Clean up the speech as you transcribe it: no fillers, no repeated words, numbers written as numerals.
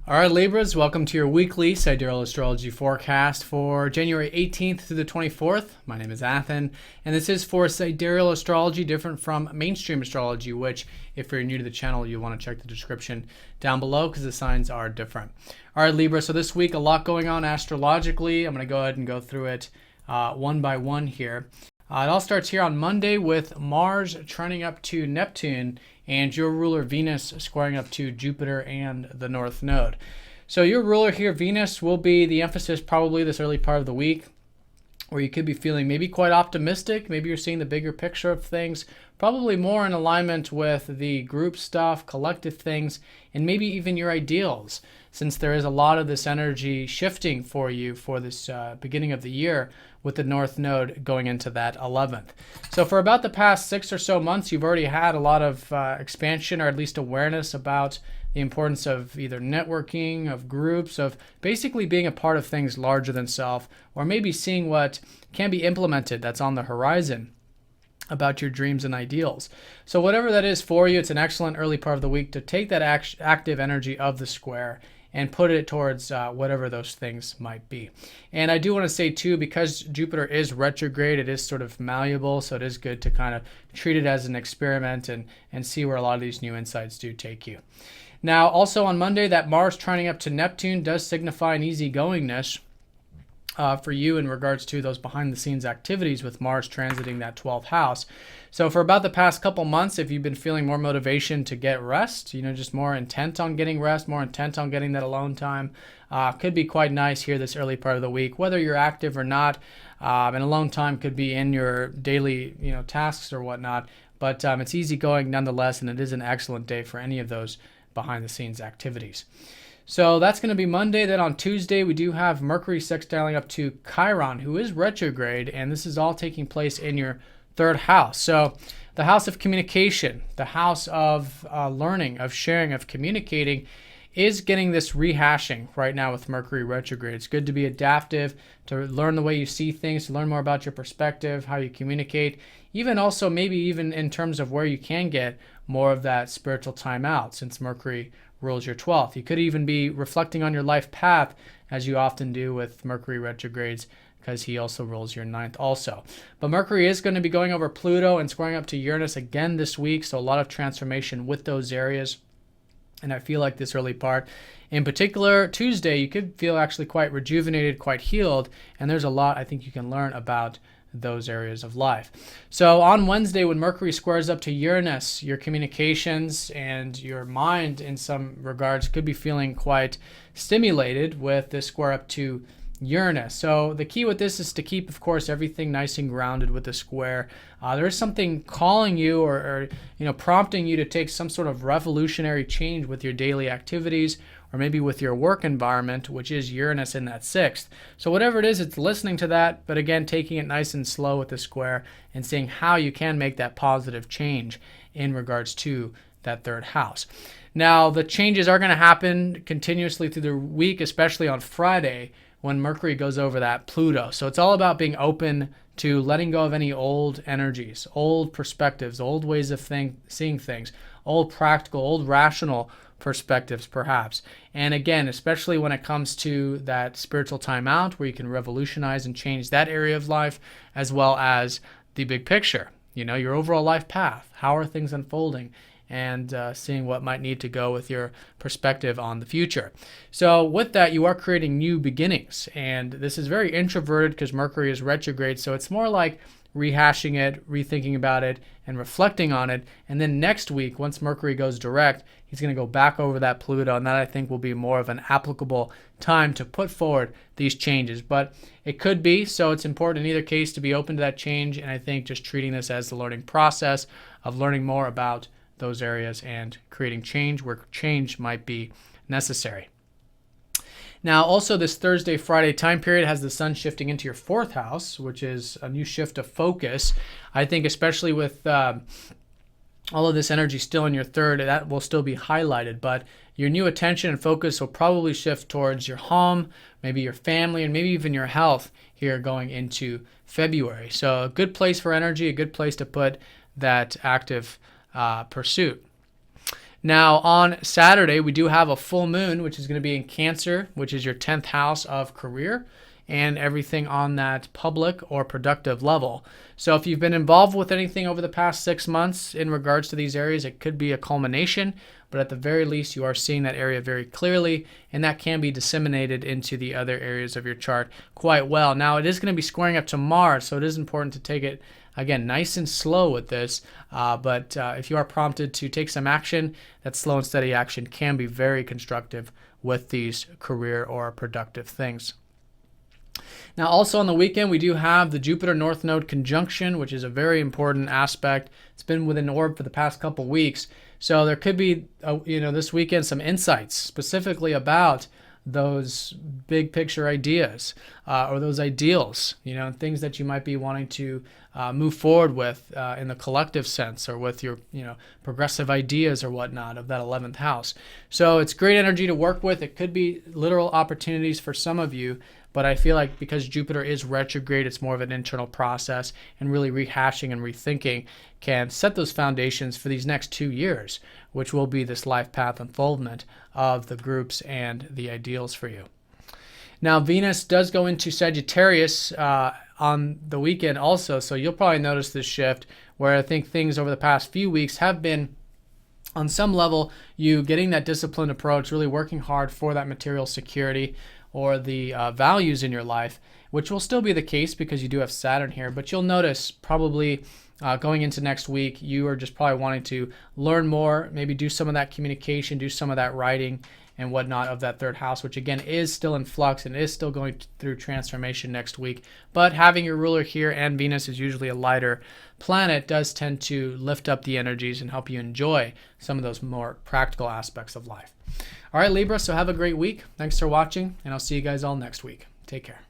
All right, Libras, welcome to your weekly Sidereal Astrology forecast for January 18th through the 24th. My name is Athen, and this is for Sidereal Astrology, different from mainstream astrology, which, if you're new to the channel, you'll want to check the description down below because the signs are different. All right, Libra, so this week, a lot going on astrologically. I'm going to go ahead and go through it one by one here. It all starts here on Monday with Mars trending up to Neptune and your ruler Venus squaring up to Jupiter and the North Node. So your ruler here, Venus, will be the emphasis probably this early part of the week, where you could be feeling maybe quite optimistic. Maybe you're seeing the bigger picture of things, probably more in alignment with the group stuff, collective things, and maybe even your ideals, since there is a lot of this energy shifting for you for this beginning of the year with the North Node going into that 11th. So for about the past 6 or so months, you've already had a lot of expansion or at least awareness about the importance of either networking, of groups, of basically being a part of things larger than self, or maybe seeing what can be implemented that's on the horizon about your dreams and ideals. So whatever that is for you, it's an excellent early part of the week to take that active energy of the square and put it towards whatever those things might be. And I do want to say too, because Jupiter is retrograde, it is sort of malleable, so it is good to kind of treat it as an experiment and see where a lot of these new insights do take you. Now, also on Monday, that Mars trining up to Neptune does signify an easygoingness for you in regards to those behind-the-scenes activities with Mars transiting that 12th house. So for about the past couple months, if you've been feeling more motivation to get rest, just more intent on getting rest, more intent on getting that alone time, could be quite nice here this early part of the week, whether you're active or not. And alone time could be in your daily, tasks or whatnot, but it's easygoing nonetheless, and it is an excellent day for any of those behind-the-scenes activities. So that's going to be Monday. Then on Tuesday, we do have Mercury sextiling up to Chiron, who is retrograde, and this is all taking place in your third house. So the house of communication, the house of learning, of sharing, of communicating, is getting this rehashing right now with Mercury retrograde. It's good to be adaptive, to learn the way you see things, to learn more about your perspective, how you communicate, even also maybe even in terms of where you can get more of that spiritual time out, since Mercury rules your 12th. You could even be reflecting on your life path, as you often do with Mercury retrogrades, because he also rules your 9th also. But Mercury is going to be going over Pluto and squaring up to Uranus again this week, so a lot of transformation with those areas. And I feel like this early part, in particular Tuesday, you could feel actually quite rejuvenated, quite healed, and there's a lot I think you can learn about those areas of life. So on Wednesday, when Mercury squares up to Uranus, your communications and your mind in some regards could be feeling quite stimulated with this square up to Uranus. So the key with this is to keep, of course, everything nice and grounded with the square. There is something calling you or prompting you to take some sort of revolutionary change with your daily activities, or maybe with your work environment, which is Uranus in that 6th. So whatever it is, it's listening to that, but again, taking it nice and slow with the square and seeing how you can make that positive change in regards to that third house. Now, the changes are going to happen continuously through the week, especially on Friday when Mercury goes over that Pluto. So it's all about being open to letting go of any old energies, old perspectives, old ways of seeing things, old practical, old rational perspectives perhaps. And again, especially when it comes to that spiritual time out where you can revolutionize and change that area of life, as well as the big picture, your overall life path. How are things unfolding? And seeing what might need to go with your perspective on the future. So with that, you are creating new beginnings. And this is very introverted because Mercury is retrograde. So it's more like rehashing it, rethinking about it, and reflecting on it. And then next week, once Mercury goes direct, he's going to go back over that Pluto. And that, I think, will be more of an applicable time to put forward these changes. But it could be, so it's important in either case to be open to that change. And I think just treating this as the learning process of learning more about those areas and creating change where change might be necessary. Now, also this Thursday, Friday time period has the sun shifting into your 4th house, which is a new shift of focus. I think especially with all of this energy still in your 3rd, that will still be highlighted, but your new attention and focus will probably shift towards your home, maybe your family, and maybe even your health here going into February. So a good place for energy, a good place to put that active pursuit. Now, on Saturday, we do have a full moon, which is going to be in Cancer, which is your 10th house of career and everything on that public or productive level. So if you've been involved with anything over the past 6 months in regards to these areas, it could be a culmination, but at the very least, you are seeing that area very clearly, and that can be disseminated into the other areas of your chart quite well. Now, it is going to be squaring up to Mars, so it is important to take it, again, nice and slow with this, but if you are prompted to take some action, that slow and steady action can be very constructive with these career or productive things. Now, also on the weekend, we do have the Jupiter North Node conjunction, which is a very important aspect. It's been within orb for the past couple weeks. So there could be, this weekend, some insights specifically about those big picture ideas or those ideals, things that you might be wanting to move forward with in the collective sense, or with your, progressive ideas or whatnot of that 11th house. So it's great energy to work with. It could be literal opportunities for some of you, but I feel like because Jupiter is retrograde, it's more of an internal process, and really rehashing and rethinking can set those foundations for these next 2 years, which will be this life path unfoldment of the groups and the ideals for you. Now, Venus does go into Sagittarius on the weekend also, so you'll probably notice this shift where I think things over the past few weeks have been, on some level, you getting that disciplined approach, really working hard for that material security or the values in your life, which will still be the case because you do have Saturn here. But you'll notice probably going into next week, you are just probably wanting to learn more, maybe do some of that communication, do some of that writing and whatnot of that third house, which again is still in flux and is still going through transformation next week. But having your ruler here, and Venus is usually a lighter planet, does tend to lift up the energies and help you enjoy some of those more practical aspects of life. All right, Libra, so have a great week. Thanks for watching, and I'll see you guys all next week. Take care.